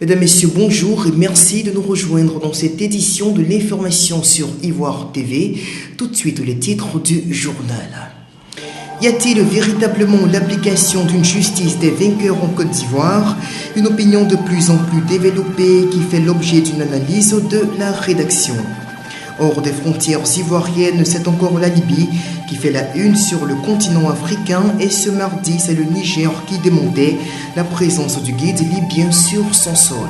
Mesdames, Messieurs, bonjour et merci de nous rejoindre dans cette édition de l'information sur Ivoire TV. Tout de suite, les titres du journal. Y a-t-il véritablement l'application d'une justice des vainqueurs en Côte d'Ivoire? Une opinion de plus en plus développée qui fait l'objet d'une analyse de la rédaction. Hors des frontières ivoiriennes, c'est encore la Libye qui fait la une sur le continent africain et ce mardi, c'est le Niger qui demandait la présence du guide libyen sur son sol.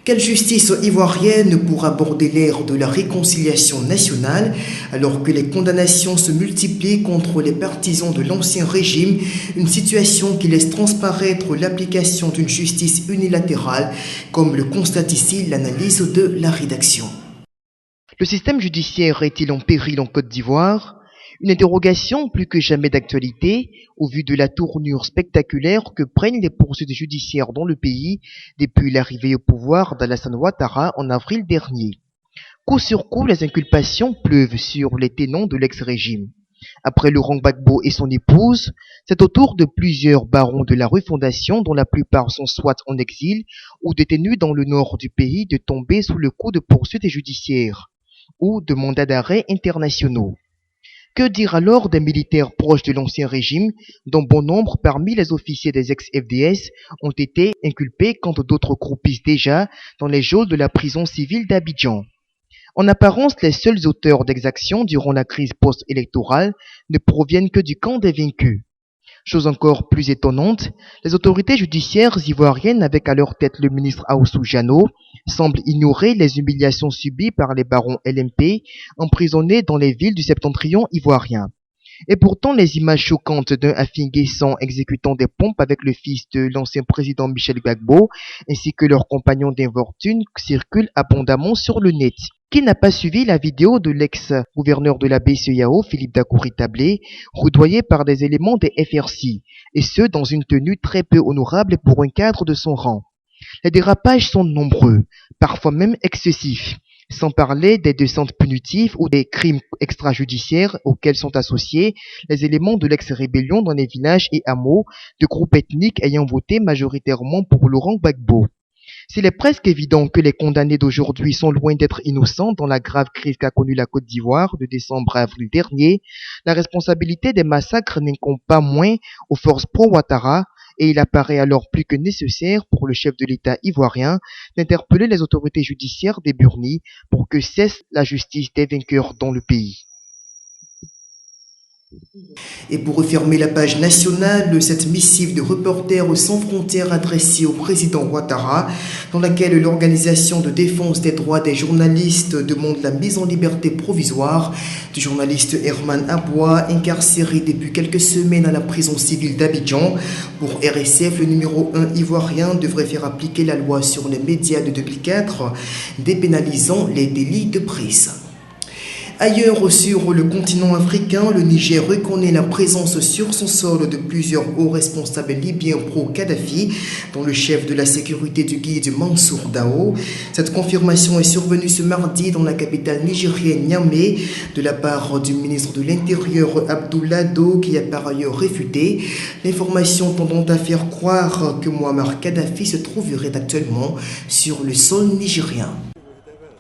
Quelle justice ivoirienne pour aborder l'ère de la réconciliation nationale alors que les condamnations se multiplient contre les partisans de l'ancien régime, une situation qui laisse transparaître l'application d'une justice unilatérale, comme le constate ici l'analyse de la rédaction. Le système judiciaire est-il en péril en Côte d'Ivoire? Une interrogation plus que jamais d'actualité au vu de la tournure spectaculaire que prennent les poursuites judiciaires dans le pays depuis l'arrivée au pouvoir d'Alassane Ouattara en avril dernier. Coup sur coup, les inculpations pleuvent sur les tenants de l'ex-régime. Après Laurent Gbagbo et son épouse, c'est au tour de plusieurs barons de la refondation, dont la plupart sont soit en exil ou détenus dans le nord du pays, de tomber sous le coup de poursuites judiciaires ou de mandats d'arrêt internationaux. Que dire alors des militaires proches de l'ancien régime, dont bon nombre parmi les officiers des ex-FDS ont été inculpés quand d'autres croupissent déjà dans les geôles de la prison civile d'Abidjan? En apparence, les seuls auteurs d'exactions durant la crise post-électorale ne proviennent que du camp des vaincus. Chose encore plus étonnante, les autorités judiciaires ivoiriennes, avec à leur tête le ministre Aoussou Diano, semblent ignorer les humiliations subies par les barons LMP emprisonnés dans les villes du septentrion ivoirien. Et pourtant, les images choquantes d'un Afin-Guessan exécutant des pompes avec le fils de l'ancien président Michel Gbagbo, ainsi que leurs compagnons d'infortune, circulent abondamment sur le net. Qui n'a pas suivi la vidéo de l'ex-gouverneur de la BCEAO, Philippe Dacoury-Tablé, roudoyé par des éléments des FRC, et ce dans une tenue très peu honorable pour un cadre de son rang? Les dérapages sont nombreux, parfois même excessifs, sans parler des descentes punitives ou des crimes extrajudiciaires auxquels sont associés les éléments de l'ex-rébellion dans les villages et hameaux de groupes ethniques ayant voté majoritairement pour Laurent Gbagbo. S'il est presque évident que les condamnés d'aujourd'hui sont loin d'être innocents dans la grave crise qu'a connue la Côte d'Ivoire de décembre à avril dernier, la responsabilité des massacres n'incombe pas moins aux forces pro-Ouattara et il apparaît alors plus que nécessaire pour le chef de l'État ivoirien d'interpeller les autorités judiciaires des Burnis pour que cesse la justice des vainqueurs dans le pays. Et pour refermer la page nationale, cette missive de Reporters sans frontières adressée au président Ouattara, dans laquelle l'organisation de défense des droits des journalistes demande la mise en liberté provisoire du journaliste Herman Aboua, incarcéré depuis quelques semaines à la prison civile d'Abidjan. Pour RSF, le numéro 1 ivoirien devrait faire appliquer la loi sur les médias de 2004, dépénalisant les délits de presse. Ailleurs sur le continent africain, le Niger reconnaît la présence sur son sol de plusieurs hauts responsables libyens pro-Kadhafi, dont le chef de la sécurité du guide Mansour Dao. Cette confirmation est survenue ce mardi dans la capitale nigérienne Niamey de la part du ministre de l'Intérieur Abdoulaye Do, qui a par ailleurs réfuté l'information tendant à faire croire que Mouammar Kadhafi se trouverait actuellement sur le sol nigérien.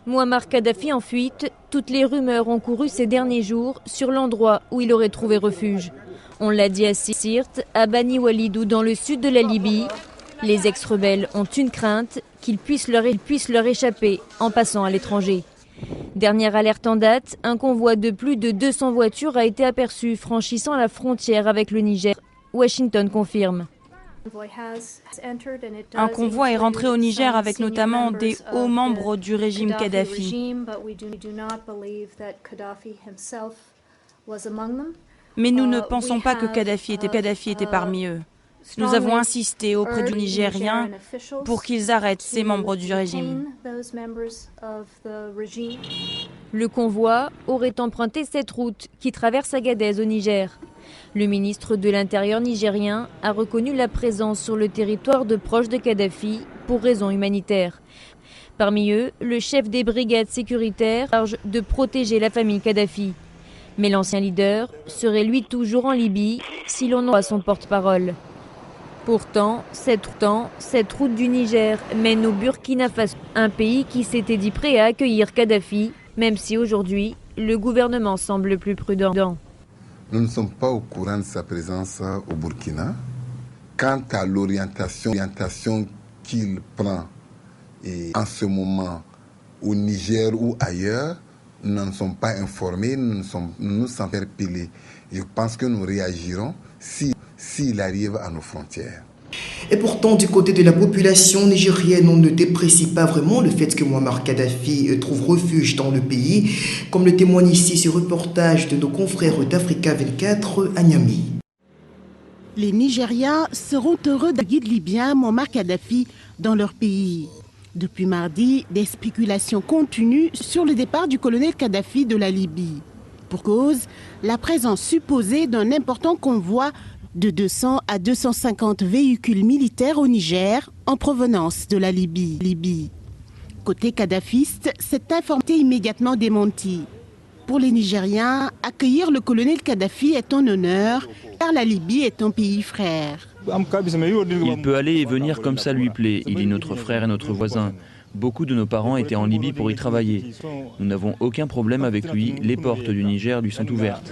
Mouammar Kadhafi en fuite, toutes les rumeurs ont couru ces derniers jours sur l'endroit où il aurait trouvé refuge. On l'a dit à Sirte, à Bani Walid ou dans le sud de la Libye. Les ex-rebelles ont une crainte, qu'il puisse leur échapper en passant à l'étranger. Dernière alerte en date, un convoi de plus de 200 voitures a été aperçu franchissant la frontière avec le Niger. Washington confirme. Un convoi est rentré au Niger avec notamment des hauts membres du régime Kadhafi. Mais nous ne pensons pas que Kadhafi était parmi eux. Nous avons insisté auprès du Nigériens pour qu'ils arrêtent ces membres du régime. Le convoi aurait emprunté cette route qui traverse Agadez au Niger. Le ministre de l'Intérieur nigérien a reconnu la présence sur le territoire de proches de Kadhafi pour raisons humanitaires. Parmi eux, le chef des brigades sécuritaires charge de protéger la famille Kadhafi. Mais l'ancien leader serait lui toujours en Libye si l'on en croit son porte-parole. Pourtant, cette route du Niger mène au Burkina Faso, un pays qui s'était dit prêt à accueillir Kadhafi, même si aujourd'hui, le gouvernement semble plus prudent. Nous ne sommes pas au courant de sa présence au Burkina. Quant à l'orientation qu'il prend en ce moment au Niger ou ailleurs, nous n'en sommes pas informés, nous nous sommes interpellés. Je pense que nous réagirons s'il arrive à nos frontières. Et pourtant, du côté de la population nigérienne, on ne déprécie pas vraiment le fait que Muammar Kadhafi trouve refuge dans le pays, comme le témoigne ici ce reportage de nos confrères d'Africa 24 à Niamey. Les Nigériens seront heureux d'un guide libyen Muammar Kadhafi dans leur pays. Depuis mardi, des spéculations continuent sur le départ du colonel Kadhafi de la Libye. Pour cause, la présence supposée d'un important convoi de 200 à 250 véhicules militaires au Niger en provenance de la Libye. Côté kadhafiste, cette information est immédiatement démentie. Pour les Nigériens, accueillir le colonel Kadhafi est un honneur, car la Libye est un pays frère. Il peut aller et venir comme ça lui plaît. Il est notre frère et notre voisin. Beaucoup de nos parents étaient en Libye pour y travailler. Nous n'avons aucun problème avec lui. Les portes du Niger lui sont ouvertes.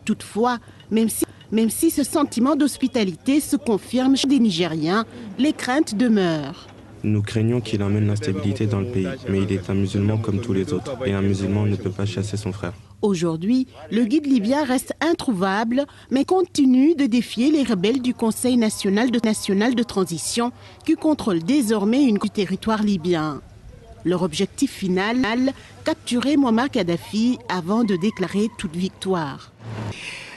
Toutefois, même si ce sentiment d'hospitalité se confirme chez les Nigériens, les craintes demeurent. Nous craignons qu'il amène l'instabilité dans le pays, mais il est un musulman comme tous les autres, et un musulman ne peut pas chasser son frère. Aujourd'hui, le guide libyen reste introuvable, mais continue de défier les rebelles du Conseil national de transition qui contrôle désormais du territoire libyen. Leur objectif final, capturer Muammar Kadhafi avant de déclarer toute victoire.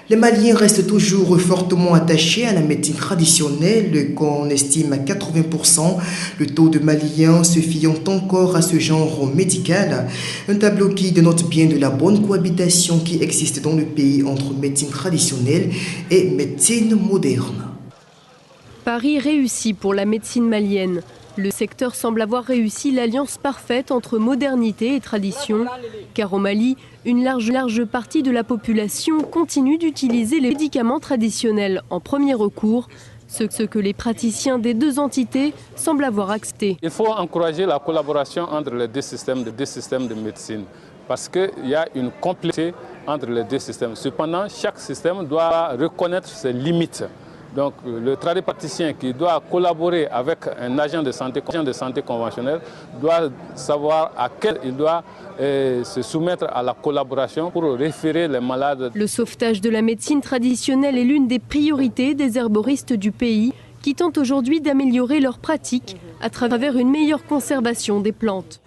Les Maliens restent toujours fortement attachés à la médecine traditionnelle qu'on estime à 80%. Le taux de Maliens se fiant encore à ce genre médical. Un tableau qui dénote bien de la bonne cohabitation qui existe dans le pays entre médecine traditionnelle et médecine moderne. Paris réussit pour la médecine malienne. Le secteur semble avoir réussi l'alliance parfaite entre modernité et tradition, car au Mali, une large partie de la population continue d'utiliser les médicaments traditionnels en premier recours, ce que les praticiens des deux entités semblent avoir accepté. Il faut encourager la collaboration entre les deux systèmes de médecine, parce qu'il y a une complémentarité entre les deux systèmes. Cependant, chaque système doit reconnaître ses limites. Donc le tradipraticien qui doit collaborer avec un agent de santé conventionnel doit savoir à quel il doit se soumettre à la collaboration pour référer les malades. Le sauvetage de la médecine traditionnelle est l'une des priorités des herboristes du pays qui tentent aujourd'hui d'améliorer leurs pratiques à travers une meilleure conservation des plantes.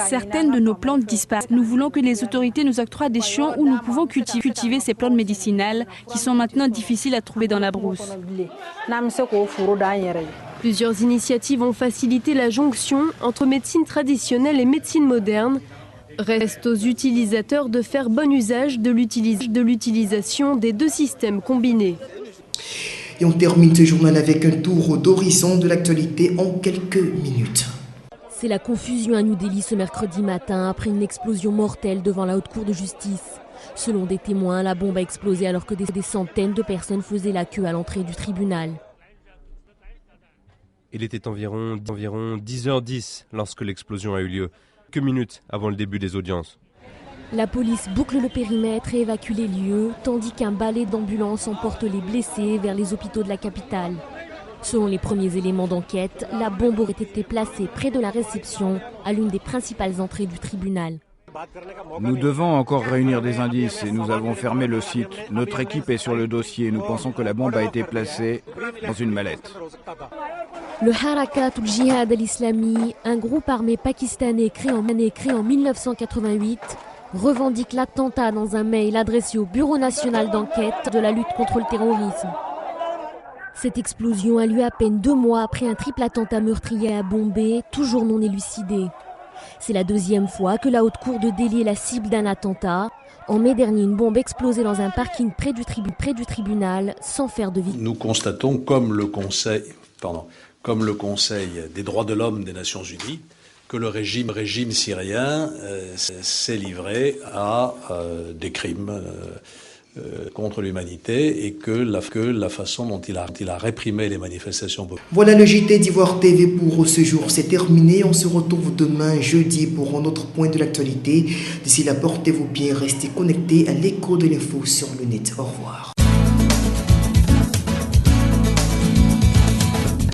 Certaines de nos plantes disparaissent. Nous voulons que les autorités nous octroient des champs où nous pouvons cultiver ces plantes médicinales qui sont maintenant difficiles à trouver dans la brousse. Plusieurs initiatives ont facilité la jonction entre médecine traditionnelle et médecine moderne. Reste aux utilisateurs de faire bon usage de l'utilisation des deux systèmes combinés. Et on termine ce journal avec un tour d'horizon de l'actualité en quelques minutes. C'est la confusion à New Delhi ce mercredi matin après une explosion mortelle devant la haute cour de justice. Selon des témoins, la bombe a explosé alors que des centaines de personnes faisaient la queue à l'entrée du tribunal. Il était environ 10h10 lorsque l'explosion a eu lieu, quelques minutes avant le début des audiences. La police boucle le périmètre et évacue les lieux, tandis qu'un balai d'ambulance emporte les blessés vers les hôpitaux de la capitale. Selon les premiers éléments d'enquête, la bombe aurait été placée près de la réception, à l'une des principales entrées du tribunal. Nous devons encore réunir des indices et nous avons fermé le site. Notre équipe est sur le dossier. Nous pensons que la bombe a été placée dans une mallette. Le Harakat al-Jihad al-Islami, un groupe armé pakistanais créé en 1988, revendique l'attentat dans un mail adressé au Bureau national d'enquête de la lutte contre le terrorisme. Cette explosion a lieu à peine 2 mois après un triple attentat meurtrier à Bombay, toujours non élucidé. C'est la deuxième fois que la haute cour de Delhi est la cible d'un attentat. En mai dernier, une bombe explosait dans un parking près du tribunal sans faire de victimes. Nous constatons, comme le Conseil des droits de l'homme des Nations Unies, que le régime syrien s'est livré à des crimes contre l'humanité et que la façon dont il a réprimé les manifestations. Voilà, le JT d'Ivoire TV pour ce jour, c'est terminé. On se retrouve demain jeudi pour un autre point de l'actualité. D'ici là, portez-vous bien, restez connectés à l'écho de l'info sur le net. Au revoir.